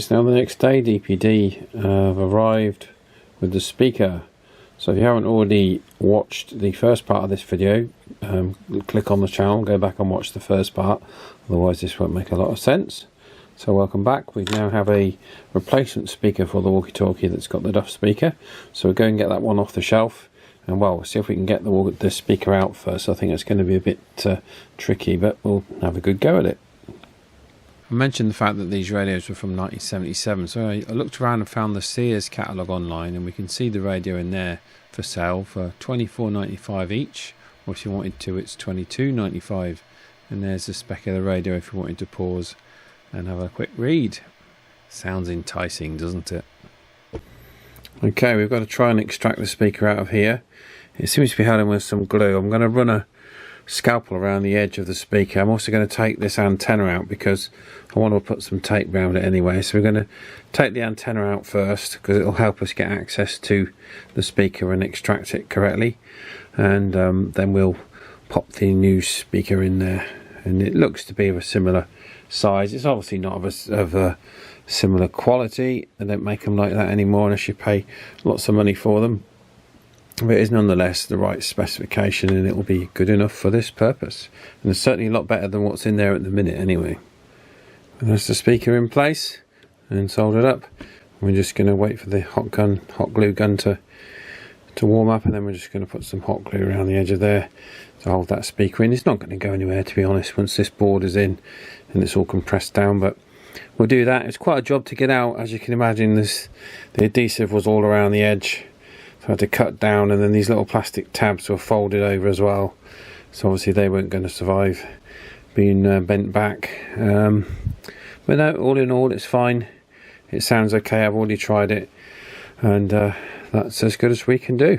It's now the next day. DPD have arrived with the speaker. So if you haven't already watched the first part of this video, click on the channel, go back and watch the first part, otherwise this won't make a lot of sense. So welcome back. We now have a replacement speaker for the walkie-talkie that's got the Duff speaker, so we'll go and get that one off the shelf, and well, we'll see if we can get the speaker out first. I think it's going to be a bit tricky, but we'll have a good go at it. I mentioned the fact that these radios were from 1977, so I looked around and found the Sears catalogue online, and we can see the radio in there for sale for $24.95 each, or if you wanted to, it's $22.95. And there's the spec of the radio if you wanted to pause and have a quick read. Sounds enticing, doesn't it? Okay, we've got to try and extract the speaker out of here. It seems to be held in with some glue. I'm going to run a scalpel around the edge of the speaker. I'm also going to take this antenna out because I want to put some tape around it anyway. So we're going to take the antenna out first because it will help us get access to the speaker and extract it correctly, and then we'll pop the new speaker in there. And it looks to be of a similar size. It's obviously not of a similar quality. They don't make them like that anymore unless you pay lots of money for them. But it is nonetheless the right specification, and it will be good enough for this purpose. And it's certainly a lot better than what's in there at the minute anyway. And there's the speaker in place and soldered up. We're just going to wait for the hot glue gun to warm up, and then we're just going to put some hot glue around the edge of there to hold that speaker in. It's not going to go anywhere, to be honest, once this board is in and it's all compressed down, but we'll do that. It's quite a job to get out. As you can imagine, the adhesive was all around the edge. I had to cut down, and then these little plastic tabs were folded over as well, so obviously they weren't going to survive being bent back, but no, all in all it's fine. It sounds okay. I've already tried it, and that's as good as we can do.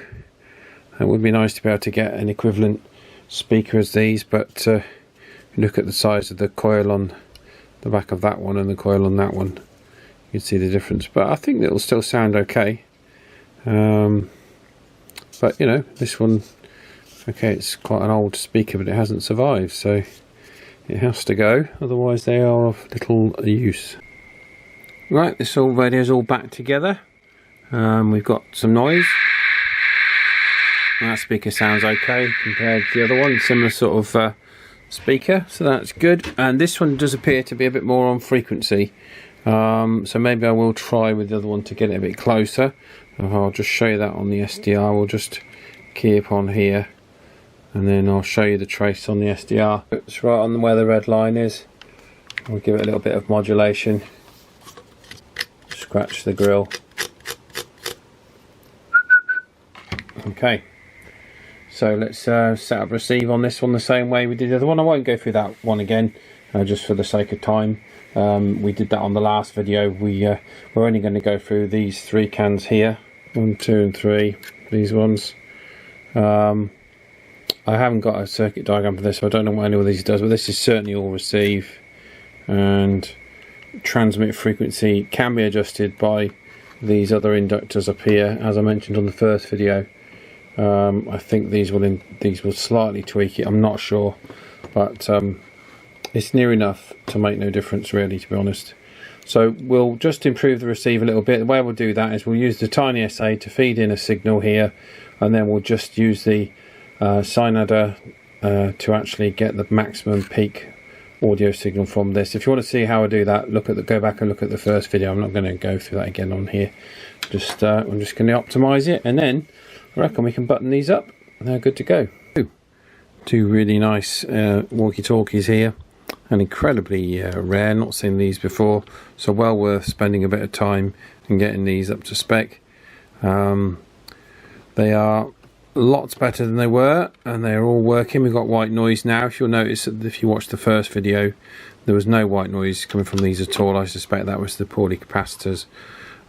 It would be nice to be able to get an equivalent speaker as these, but look at the size of the coil on the back of that one and the coil on that one, you can see the difference, but I think it'll still sound okay. But you know, this one, okay, it's quite an old speaker, but it hasn't survived, so it has to go, otherwise they are of little use. Right, this radio's all back together. We've got some noise. That speaker sounds okay compared to the other one, similar sort of speaker, so that's good. And this one does appear to be a bit more on frequency, so maybe I will try with the other one to get it a bit closer. I'll just show you that on the SDR. We'll just key up on here, and then I'll show you the trace on the SDR. It's right on where the red line is. We'll give it a little bit of modulation. Scratch the grill. Okay, so let's set up receive on this one the same way we did the other one. I won't go through that one again, just for the sake of time. We did that on the last video. We're only going to go through these three cans here, 1, 2 and 3, these ones. I haven't got a circuit diagram for this, so I don't know what any of these does, but this is certainly all receive, and transmit frequency can be adjusted by these other inductors up here, as I mentioned on the first video. I think these will slightly tweak it, I'm not sure, but it's near enough to make no difference really, to be honest. So we'll just improve the receive a little bit. The way we'll do that is we'll use the tiny SA to feed in a signal here, and then we'll just use the sine adder to actually get the maximum peak audio signal from this. If you want to see how I do that, go back and look at the first video. I'm not going to go through that again on here. I'm just going to optimize it, and then I reckon we can button these up and they're good to go. Two really nice walkie-talkies here, and incredibly rare, not seen these before, so well worth spending a bit of time and getting these up to spec. They are lots better than they were, and they're all working. We've got white noise now. If you'll notice that if you watched the first video, there was no white noise coming from these at all. I suspect that was the poly capacitors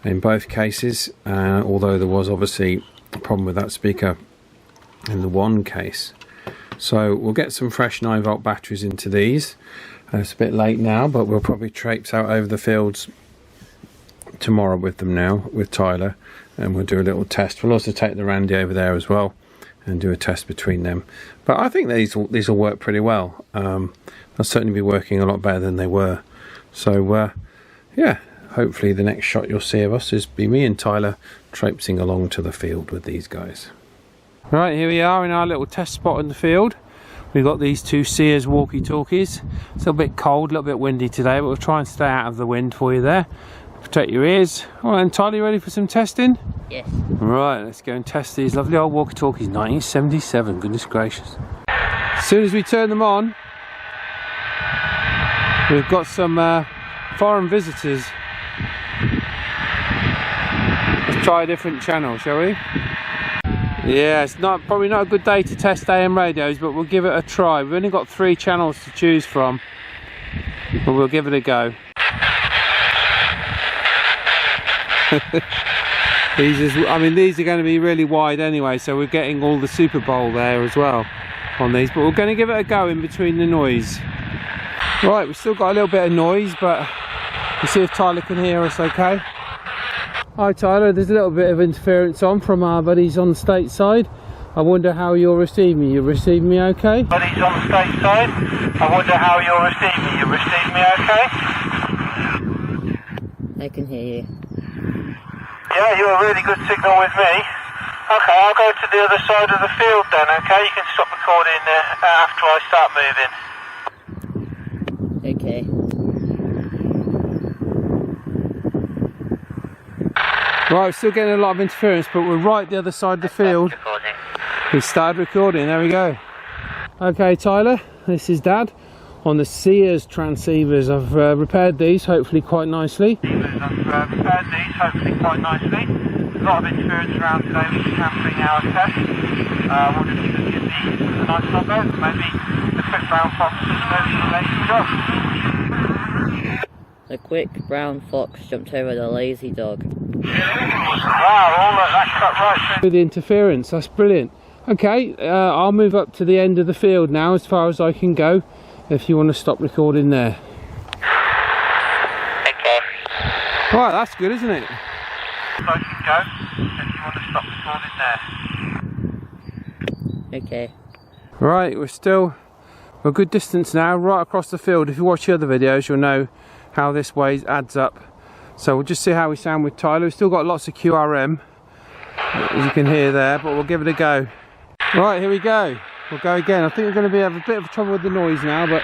in both cases, although there was obviously a problem with that speaker in the one case. So we'll get some fresh 9-volt batteries into these. It's a bit late now, but we'll probably traipse out over the fields tomorrow with them now, with Tyler, and we'll do a little test. We'll also take the Randy over there as well and do a test between them. But I think these will work pretty well. They'll certainly be working a lot better than they were. So yeah, hopefully the next shot you'll see of us is be me and Tyler traipsing along to the field with these guys. Right, here we are in our little test spot in the field. We've got these two Sears walkie-talkies. It's a bit cold, a little bit windy today, but we'll try and stay out of the wind for you there. Protect your ears. All right, and Tyler, you ready for some testing? Yes. Right, let's go and test these lovely old walkie-talkies. 1977, goodness gracious. As soon as we turn them on, we've got some foreign visitors. Let's try a different channel, shall we? Yeah, it's probably not a good day to test AM radios, but we'll give it a try. We've only got 3 channels to choose from, but we'll give it a go. These are going to be really wide anyway, so we're getting all the Super Bowl there as well on these, but we're going to give it a go in between the noise. Right, we've still got a little bit of noise, but we'll see if Tyler can hear us okay. Hi Tyler, there's a little bit of interference on from our buddies on the stateside. I wonder how you'll receive me. You receive me okay? Buddies on the stateside, I wonder how you'll receive me. You receive me okay? I can hear you. Yeah, you're a really good signal with me. Okay, I'll go to the other side of the field then, okay? You can stop recording after I start moving. Okay. Right, we're still getting a lot of interference, but we're right the other side of the field. We started recording, there we go. Okay Tyler, this is Dad on the Sears transceivers. I've repaired these hopefully quite nicely. There's a lot of interference around today, which is hampering our test. I wonder if you could give me a nice knock out, maybe the quick brown fox just over the lazy dog. The quick brown fox jumped over the lazy dog. Wow, all that cut right through. With the interference, that's brilliant. Okay, I'll move up to the end of the field now as far as I can go, if you want to stop recording there. Okay. Right, that's good, isn't it? I can go, if you want to stop recording there. Okay. Right, we're a good distance now, right across the field. If you watch the other videos, you'll know how this way adds up. So we'll just see how we sound with Tyler. We've still got lots of QRM, as you can hear there, but we'll give it a go. Right, here we go. We'll go again. I think we're going to have a bit of trouble with the noise now, but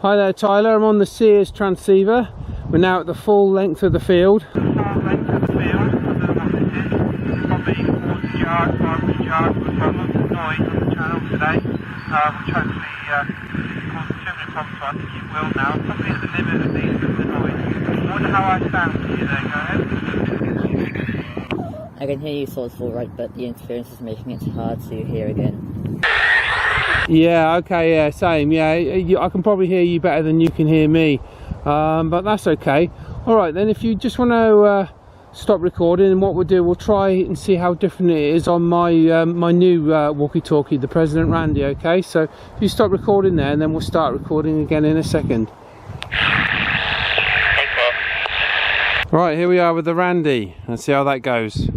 hi there Tyler, I'm on the Sears transceiver. We're now at the full length of the field. Full length of the field, I don't know what this is. Probably 40 yards, 500 yards, but a lot of noise on the channel today, which hopefully causes too many problems, so I think it will now. Probably at the limit of the noise. I wonder how I sound to you there, go ahead. I can hear you sort of all right, but the interference is making it hard to hear again. Yeah, okay, yeah, same. Yeah, I can probably hear you better than you can hear me, but that's okay. All right, then if you just want to stop recording, and what we'll do, we'll try and see how different it is on my my new walkie-talkie, the President Randy. Okay, so if you stop recording there, and then we'll start recording again in a second. Right, here we are with the Randy. Let's see how that goes.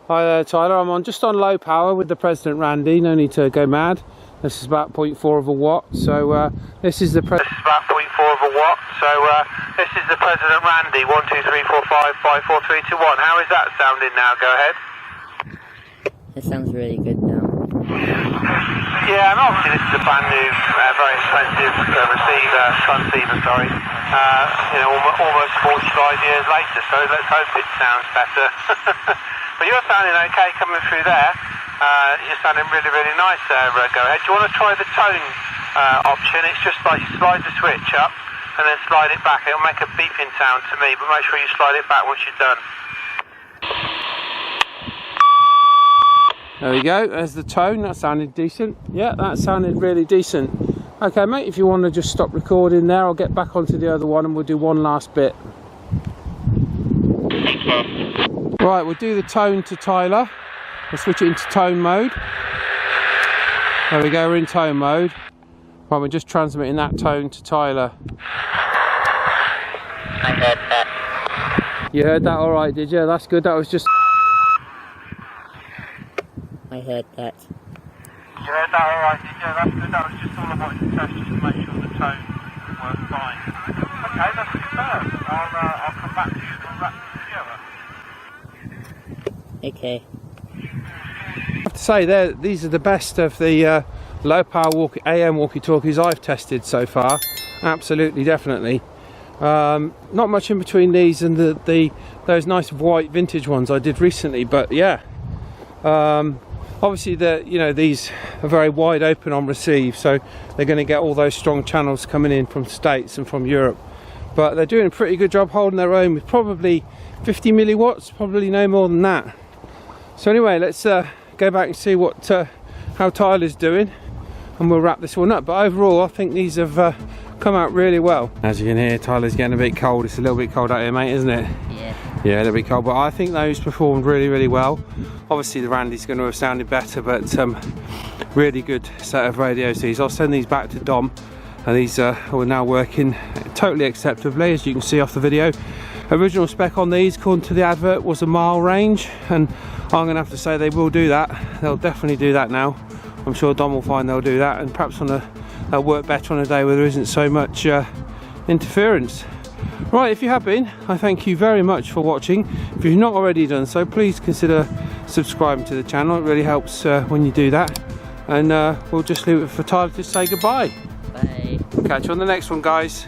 Hi there Tyler, I'm just on low power with the President Randy, no need to go mad. This is about 0.4 of a watt, so this is the This is about 0.4 of a watt, so this is the President Randy, 1, 2, 3, 4, 5, 5, 4, 3, 2, 1. How is that sounding now? Go ahead. It sounds really good now. Yeah, and obviously this is a brand new, very expensive transceiver, sorry. You know, almost 45 years later, so let's hope it sounds better. But you're sounding okay coming through there. You're sounding really, really nice there. Go ahead. Do you want to try the tone option? It's just like you slide the switch up and then slide it back. It'll make a beeping sound to me, but make sure you slide it back once you're done. There we go, there's the tone, that sounded decent. Yeah, that sounded really decent. Okay mate, if you want to just stop recording there, I'll get back onto the other one and we'll do one last bit. Right, we'll do the tone to Tyler. We'll switch it into tone mode. There we go, we're in tone mode. Right, we're just transmitting that tone to Tyler. I heard that. You heard that alright, did you? That's good, that was just... I heard that. You heard that alright, did you? That's good. That was just all I wanted to test, just to make sure the tone worked fine. Okay, that's superb. I'll come back. back together. Okay. I have to say, these are the best of the low power AM walkie-talkies I've tested so far. Absolutely, definitely. Not much in between these and those nice white vintage ones I did recently, but yeah. Obviously, these are very wide open on receive, so they're going to get all those strong channels coming in from the States and from Europe. But they're doing a pretty good job holding their own with probably 50 milliwatts, probably no more than that. So anyway, let's go back and see how Tyler's doing, and we'll wrap this one up. But overall, I think these have come out really well. As you can hear, Tyler's getting a bit cold. It's a little bit cold out here, mate, isn't it? Yeah. Yeah, a little bit cold, but I think those performed really well. Obviously the Randy's going to have sounded better, but really good set of radios these. I'll send these back to Dom, and these are now working totally acceptably, as you can see off the video. Original spec on these, according to the advert, was a mile range, and I'm going to have to say they will do that. They'll definitely do that now. I'm sure Dom will find they'll do that, and perhaps they'll work better on a day where there isn't so much interference. Right, if you have been, I thank you very much for watching. If you've not already done so, please consider subscribing to the channel. It really helps when you do that. And we'll just leave it for Tyler to say goodbye. Bye. Catch you on the next one, guys.